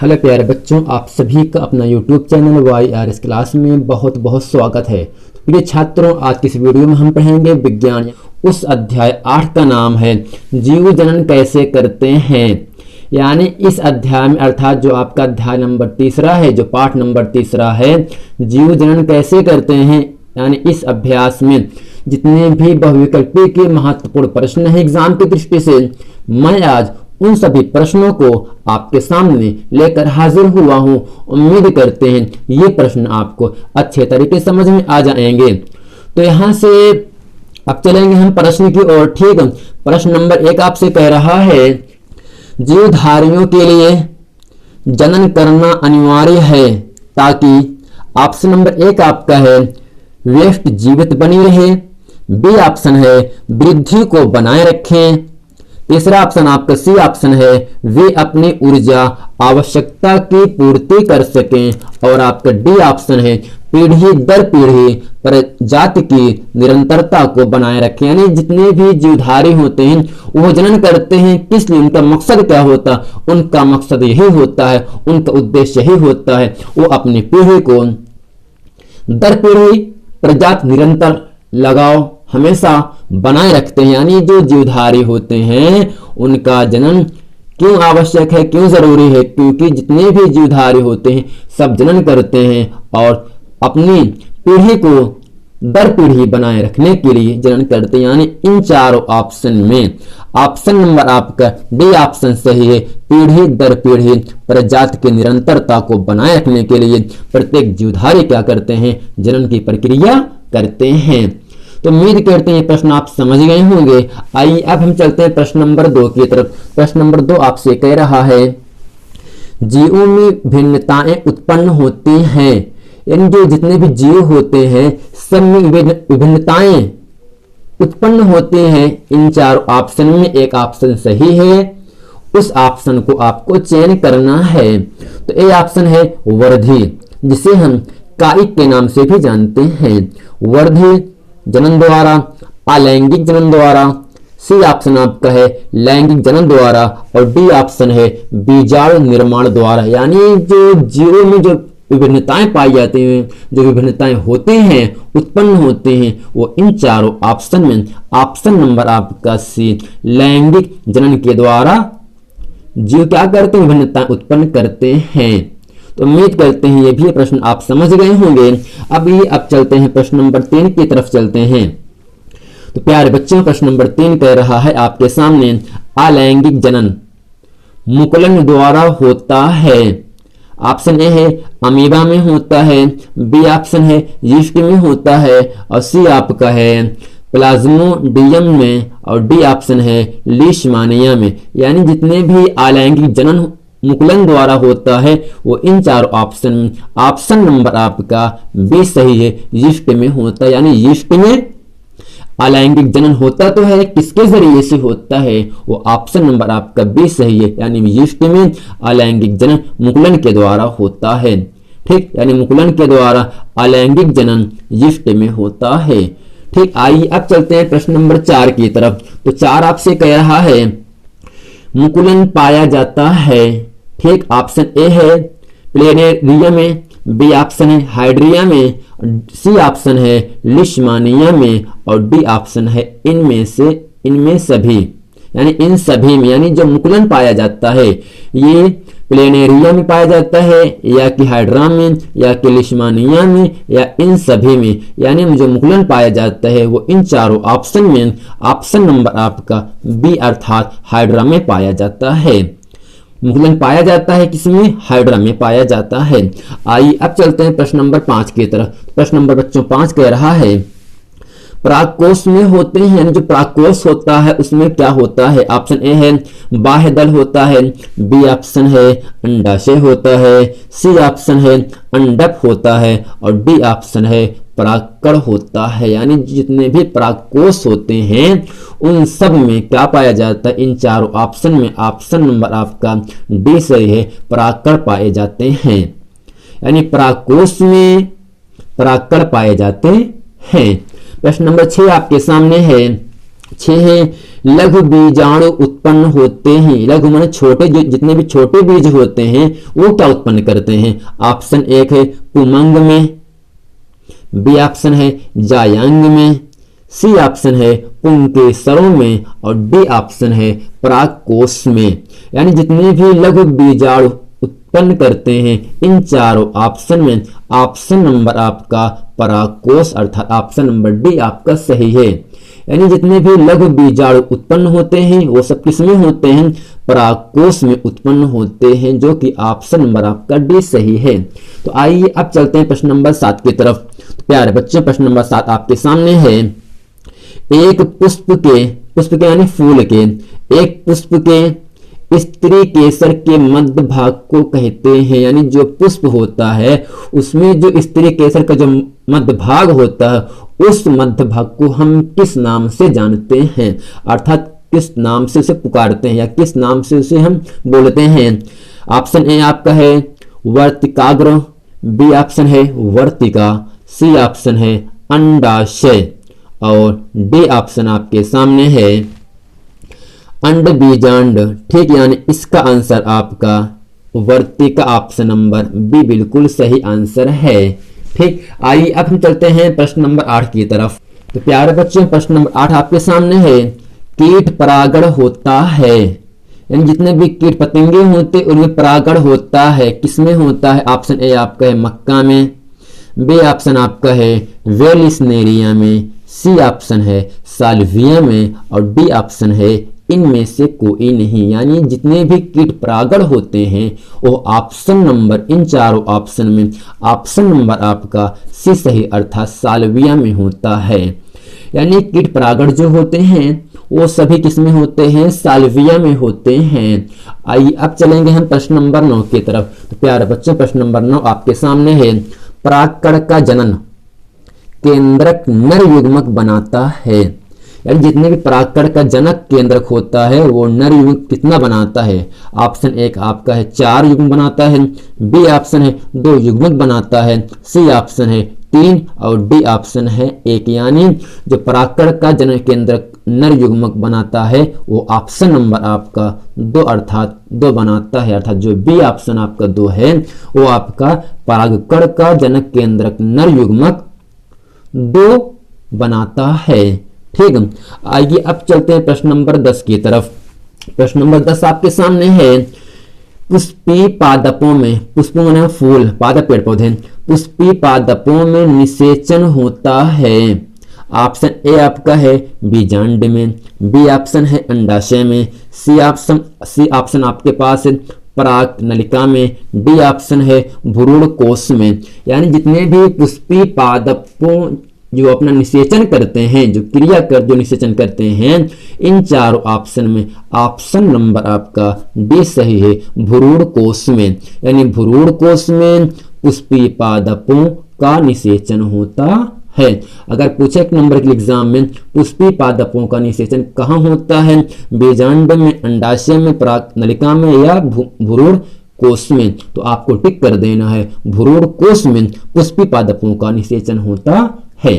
Hello प्यारे बच्चों, आप सभी का अपना यूट्यूब चैनल YRS क्लास में बहुत बहुत स्वागत है। प्रिय छात्रों, आज की इस वीडियो में हम पढ़ेंगे विज्ञान उस अध्याय 8 का नाम है जीव जनन कैसे करते हैं। यानी इस अध्याय में अर्थात जो आपका अध्याय नंबर 3 है, जो पाठ नंबर 3 है, जीव जनन कैसे करते हैं। यानी इस अभ्यास में जितने भी बहुविकल्पी के महत्वपूर्ण प्रश्न हैं एग्जाम की दृष्टि से, मैं आज उन सभी प्रश्नों को आपके सामने लेकर हाजिर हुआ हूं। उम्मीद करते हैं ये प्रश्न आपको अच्छे तरीके से समझ में आ जाएंगे। तो यहां से अब चलेंगे हम प्रश्न की ओर। ठीक, प्रश्न नंबर 1 आपसे कह रहा है जीवधारियों के लिए जनन करना अनिवार्य है ताकि ऑप्शन नंबर 1 आपका है व्यष्टि जीवित बनी रहे। बी ऑप्शन है वृद्धि को बनाए रखें। तीसरा ऑप्शन आपका सी ऑप्शन है वे अपनी ऊर्जा आवश्यकता की पूर्ति कर सकें। और आपका डी ऑप्शन है पीढ़ी दर पीढ़ी प्रजाति की निरंतरता को बनाए रखें। यानी जितने भी जीवधारी होते हैं वो जनन करते हैं, किस लिए, उनका मकसद क्या होता है? उनका मकसद यही होता है, उनका उद्देश्य यही होता है, वो अपनी पीढ़ी को दर पीढ़ी प्रजाति निरंतर लगाव हमेशा बनाए रखते हैं। यानी जो जीवधारी होते हैं उनका जनन क्यों आवश्यक है, क्यों जरूरी है? क्योंकि जितने भी जीवधारी होते हैं सब जनन करते हैं और अपनी पीढ़ी को दर पीढ़ी बनाए रखने के लिए जनन करते हैं। यानी इन चारों ऑप्शन में ऑप्शन नंबर आपका डी ऑप्शन सही है। पीढ़ी दर पीढ़ी प्रजाति की निरंतरता को बनाए रखने के लिए प्रत्येक जीवधारी क्या करते हैं? जनन की प्रक्रिया करते हैं। तो उम्मीद करते हैं प्रश्न आप समझ गए होंगे। आइए अब हम चलते हैं प्रश्न नंबर 2 की तरफ। प्रश्न नंबर 2 आपसे कह रहा है जीवों में भिन्नताएं उत्पन्न होती हैं। यानी जो जितने भी जीव होते हैं सब में विभिन्नताएं उत्पन्न होती हैं। इन चार ऑप्शन में एक ऑप्शन सही है, उस ऑप्शन को आपको चयन करना है। तो ए ऑप्शन है वर्धी, जिसे हम कायिक के नाम से भी जानते हैं। वर्धी जनन द्वारा, अलैंगिक जनन द्वारा। सी ऑप्शन आपका है लैंगिक जनन द्वारा। और डी ऑप्शन है बीजाणु निर्माण द्वारा। यानी जो जीवों में जो विभिन्नताएं पाई जाती हैं, जो विभिन्नताएं होते हैं, उत्पन्न होते हैं, वो इन चारों ऑप्शन में ऑप्शन नंबर आपका सी लैंगिक जनन के द्वारा जीव क्या करते हैं? विभिन्नताएं उत्पन्न करते हैं। तो उम्मीद करते हैं ये भी प्रश्न आप समझ गए होंगे। अब चलते हैं प्रश्न नंबर 3 की तरफ चलते हैं। तो प्यारे बच्चों, प्रश्न नंबर 3 कह रहा है आपके सामने अलैंगिक जनन मुकुलन द्वारा होता है। ऑप्शन ए है अमीबा में होता है, बी ऑप्शन है यीस्ट में होता है, और सी आपका है प्लाज्मोडियम में, और डी ऑप्शन है लीशमानिया में। यानी जितने भी अलैंगिक जनन मुकुलन द्वारा होता है वो इन चार ऑप्शन नंबर आपका बी सही है, यीस्ट में होता है। यानी यीस्ट में अलैंगिक जनन होता तो है, किसके जरिए से होता है? वो ऑप्शन नंबर आपका बी सही है। यानी यीस्ट में अलैंगिक जनन मुकुलन के द्वारा होता है। ठीक, यानी मुकुलन के द्वारा अलैंगिक जनन यीस्ट में होता है। ठीक, आइए अब चलते हैं प्रश्न नंबर 4 की तरफ। तो 4 आपसे कह रहा है मुकुलन पाया जाता है। ठीक, ऑप्शन ए है प्लेनेरिया में, बी ऑप्शन है हाइड्रिया में, सी ऑप्शन है लिशमानिया में, और डी ऑप्शन है इनमें सभी। यानी इन सभी में, यानी जो मुकुलन पाया जाता है ये प्लेनेरिया में पाया जाता है, या कि हाइड्रा में, या कि लिशमानिया में, या इन सभी में। यानी जो मुकुलन पाया जाता है वो इन चारों ऑप्शन में ऑप्शन नंबर आपका बी अर्थात हाइड्रा में पाया जाता है। मुकुलन पाया जाता है किसमें? हाइड्रा में पाया जाता है। आइए अब चलते हैं प्रश्न नंबर 5 की तरफ। प्रश्न नंबर बच्चों 5 कह रहा है परागकोश में होते हैं। यानी जो परागकोश होता है उसमें क्या होता है? ऑप्शन ए है बाह्य दल होता है, बी ऑप्शन है अंडाशय होता है, सी ऑप्शन है अंडक होता है, और डी ऑप्शन है परागकण होता है। यानी जितने भी परागकोश होते हैं उन सब में क्या पाया जाता है? इन चारों ऑप्शन में ऑप्शन नंबर आपका डी सही है, परागकण पाए जाते हैं। यानी परागकोश में परागकण पाए जाते हैं। प्रश्न नंबर 6 आपके सामने है 6 है लघु बीजाणु उत्पन्न होते हैं। लघु माने छोटे, जो जितने भी छोटे बीज होते हैं वो क्या उत्पन्न करते हैं? ऑप्शन 1 है पुमंग में, बी ऑप्शन है जायांग में, सी ऑप्शन है पुंकेसरों में और डी ऑप्शन है परागकोश में। यानी जितने भी लघु बीजाणु उत्पन्न करते हैं इन चारों ऑप्शन में ऑप्शन नंबर आपका परागकोश अर्थात ऑप्शन नंबर डी आपका सही है। यानी जितने भी लघु बीजाणु उत्पन्न होते हैं वो सब किसमें होते हैं? परागकोश में उत्पन्न होते हैं, जो कि ऑप्शन नंबर आपका डी सही है। तो आइए अब चलते हैं प्रश्न नंबर 7 की तरफ। तो प्यारे बच्चों प्रश्न नंबर 7 आपके सामने है। एक पुष्प के यानी फूल के, एक पुष्प के स्त्री केसर के मध्य भाग को कहते हैं। यानी जो पुष्प होता है उसमें जो स्त्री केसर का जो मध्य भाग होता है उस मध्य भाग को हम किस नाम से जानते हैं, अर्थात किस नाम से उसे पुकारते हैं या किस नाम से उसे हम बोलते हैं? ऑप्शन ए आपका है वर्तिकाग्र, बी ऑप्शन है वर्तिका, सी ऑप्शन है अंडाशय और डी ऑप्शन आपके सामने है अंड बीजांड। ठीक, यानी इसका आंसर आपका वर्तिका ऑप्शन नंबर बी बिल्कुल सही आंसर है। ठीक, आइए अब हम चलते हैं प्रश्न नंबर 8 की तरफ। तो प्यारे बच्चों प्रश्न नंबर 8 आपके सामने है। कीट परागण होता है, यानी जितने भी कीट पतंगे होते उनमें परागण होता है, किसमें होता है? ऑप्शन ए आपका है मक्का में, बी ऑप्शन आपका है वेलिस्नेरिया में, सी ऑप्शन है साल्विया में और डी ऑप्शन है इनमें से कोई नहीं। यानी जितने भी कीट परागण होते हैं वो ऑप्शन नंबर, इन चारों ऑप्शन में ऑप्शन नंबर आपका सी सही अर्थात साल्विया में होता है। यानी कीट परागण जो होते हैं वो सभी किसमें होते हैं? साल्विया में होते हैं। आइए अब चलेंगे हम प्रश्न नंबर 9 की तरफ। तो प्यारे बच्चों प्रश्न नंबर 9 आपके सामने है। परागकण का जनन केंद्रक नर युग्मक बनाता है। यानी जितने भी परागकण का जनक केंद्रक होता है वो नर युग्मक कितना बनाता है? ऑप्शन 1 आपका है 4 युग्म बनाता है, बी ऑप्शन है 2 युग्मक बनाता है, सी ऑप्शन है 3 और डी ऑप्शन है 1। यानी जो परागकण का जनक केंद्रक नर युग्मक बनाता है वो ऑप्शन नंबर आपका 2 अर्थात 2 बनाता है, अर्थात जो बी ऑप्शन आपका 2 है वो आपका परागकण का जनक केंद्रक नर युग्मक 2 बनाता है। ठीक, आइए अब चलते हैं प्रश्न नंबर 10 की तरफ। प्रश्न नंबर 10 आपके सामने है। पुष्पी पादपों में, पुष्प माने फूल, पादप पेड़ पौधे, पुष्पी पादपों में निषेचन होता है। ऑप्शन ए आपका है बीजांड में, बी ऑप्शन है अंडाशय में, सी ऑप्शन आपके पास है पराग नलिका में, डी ऑप्शन है भ्रूण कोश में। यानी जितने भी पुष्पी पादपों जो अपना निषेचन करते हैं, जो क्रिया कर जो निषेचन करते हैं, इन चारों ऑप्शन में ऑप्शन नंबर आपका डी सही है भ्रूण कोश में। यानी भ्रूण कोश में पुष्पी पादपों का निषेचन होता है। अगर पूछे एक नंबर के एग्जाम में पुष्पी पादपों का निषेचन कहाँ होता है? बीजांड में, अंडाशय में, पराग नलिका में या भ्रूण कोश में, तो आपको टिक कर देना है भ्रूण कोश में पुष्पी पादपों का निषेचन होता है।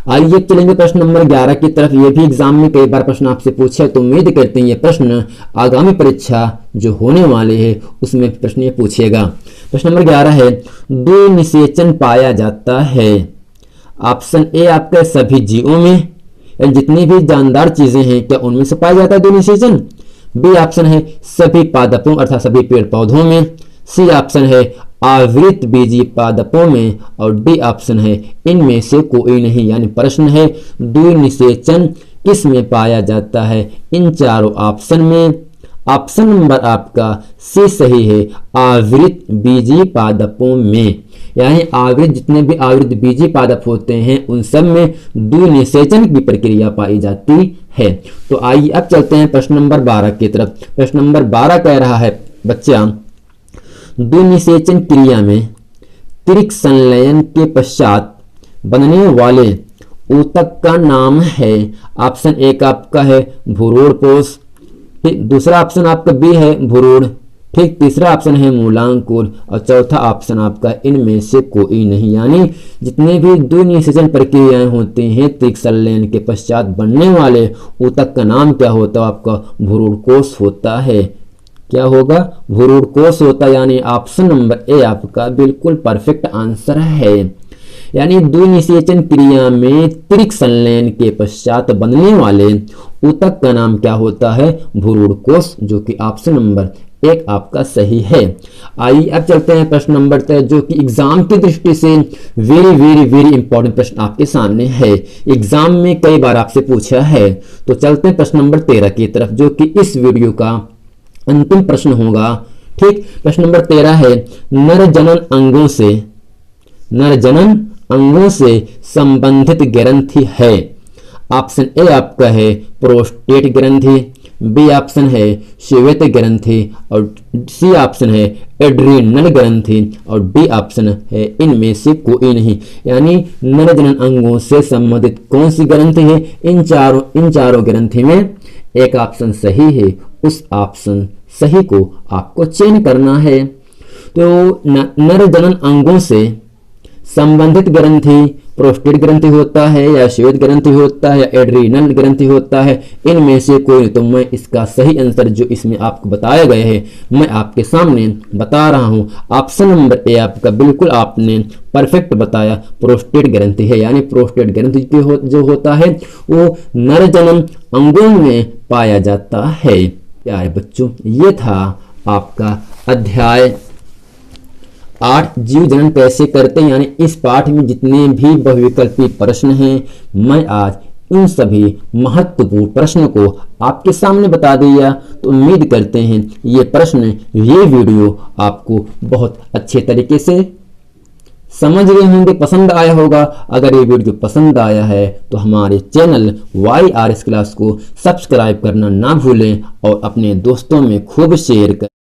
आइए चलेंगे प्रश्न नंबर 11 की तरफ। ये भी एग्जाम में कई बार प्रश्न आपसे पूछा, तो उम्मीद करते हैं ये प्रश्न आगामी परीक्षा जो होने वाले हैं उसमें प्रश्न ये पूछेगा। प्रश्न नंबर 11 है। द्विनिषेचन पाया जाता है। ऑप्शन ए आपका सभी जीवों में, जितनी भी जानदार चीजें हैं क्या उनमें से पाया जाता है द्विनिषेचन। बी ऑप्शन है सभी पादपों अर्थात सभी पेड़ पौधों में, सी ऑप्शन है आवृत बीजी पादपों में और डी ऑप्शन है इनमें से कोई नहीं। यानी प्रश्न है द्विनिषेचन किस में पाया जाता है? इन चारों ऑप्शन में ऑप्शन नंबर आपका सी सही है आवृत बीजी पादपों में। यानी आवृत, जितने भी आवृत बीजी पादप होते हैं उन सब में द्विनिषेचन की प्रक्रिया पाई जाती है। तो आइए अब चलते हैं प्रश्न नंबर 12 की तरफ। प्रश्न नंबर 12 कह रहा है बच्चा, द्विनिषेचन क्रिया में त्रिक संलयन के पश्चात बनने वाले ऊतक का नाम है। ऑप्शन एक आपका है भ्रूण कोश, दूसरा ऑप्शन आपका बी है भ्रूण, ठीक, तीसरा ऑप्शन है मूलांकुर और चौथा ऑप्शन आपका इनमें से कोई नहीं। यानी जितने भी द्विनिषेचन प्रक्रियाएं होती हैं त्रिक संलयन के पश्चात बनने वाले ऊतक का नाम क्या होता है? आपका भ्रूण कोश होता है। क्या होगा? भ्रूण कोश होता है। यानी ऑप्शन नंबर ए आपका बिल्कुल परफेक्ट आंसर है। यानी द्विनिषेचन क्रिया में त्रिक संलयन के पश्चात बनने वाले ऊतक का नाम क्या होता है? भ्रूण कोश, जो कि ऑप्शन नंबर एक आपका सही है। आइए अब चलते हैं प्रश्न नंबर 13, जो कि एग्जाम की दृष्टि से वेरी वेरी वेरी इंपॉर्टेंट प्रश्न आपके सामने है। एग्जाम में कई बार आपसे पूछा है। तो चलते हैं प्रश्न नंबर 13 की तरफ, जो कि इस वीडियो का अंतिम प्रश्न होगा। ठीक, प्रश्न नंबर 13 है, नर जनन अंगों से संबंधित ग्रंथि है। ऑप्शन ए आपका है प्रोस्टेट ग्रंथि, बी ऑप्शन है श्वेत ग्रंथि और सी ऑप्शन है एड्रीनल ग्रंथि और डी ऑप्शन है इनमें से कोई नहीं। यानी नर जनन अंगों से संबंधित कौन सी ग्रंथि है? इन चारों ग्रंथि में एक ऑप्शन सही है। उस ऑप्शन सही को आपको चयन करना है। तो नर जनन अंगों से संबंधित ग्रंथि प्रोस्टेट ग्रंथि होता है या श्वेत ग्रंथि होता है या एड्रीनल ग्रंथि होता है, इनमें से कोई। तो मैं इसका सही आंसर जो इसमें आपको बताया गया है मैं आपके सामने बता रहा हूं। ऑप्शन नंबर ए आपका बिल्कुल आपने परफेक्ट बताया, प्रोस्टेट ग्रंथि है। यानी प्रोस्टेट ग्रंथि जो होता है वो नर जनन अंगों में पाया जाता है। प्यारे बच्चों, ये था आपका अध्याय 8 जीव जनन कैसे करते हैं। यानी इस पाठ में जितने भी बहुविकल्पी प्रश्न हैं मैं आज इन सभी महत्वपूर्ण प्रश्नों को आपके सामने बता दिया। तो उम्मीद करते हैं ये वीडियो आपको बहुत अच्छे तरीके से समझ गए होंगे, पसंद आया होगा। अगर ये वीडियो पसंद आया है तो हमारे चैनल YRS क्लास को सब्सक्राइब करना ना भूलें और अपने दोस्तों में खूब शेयर करें।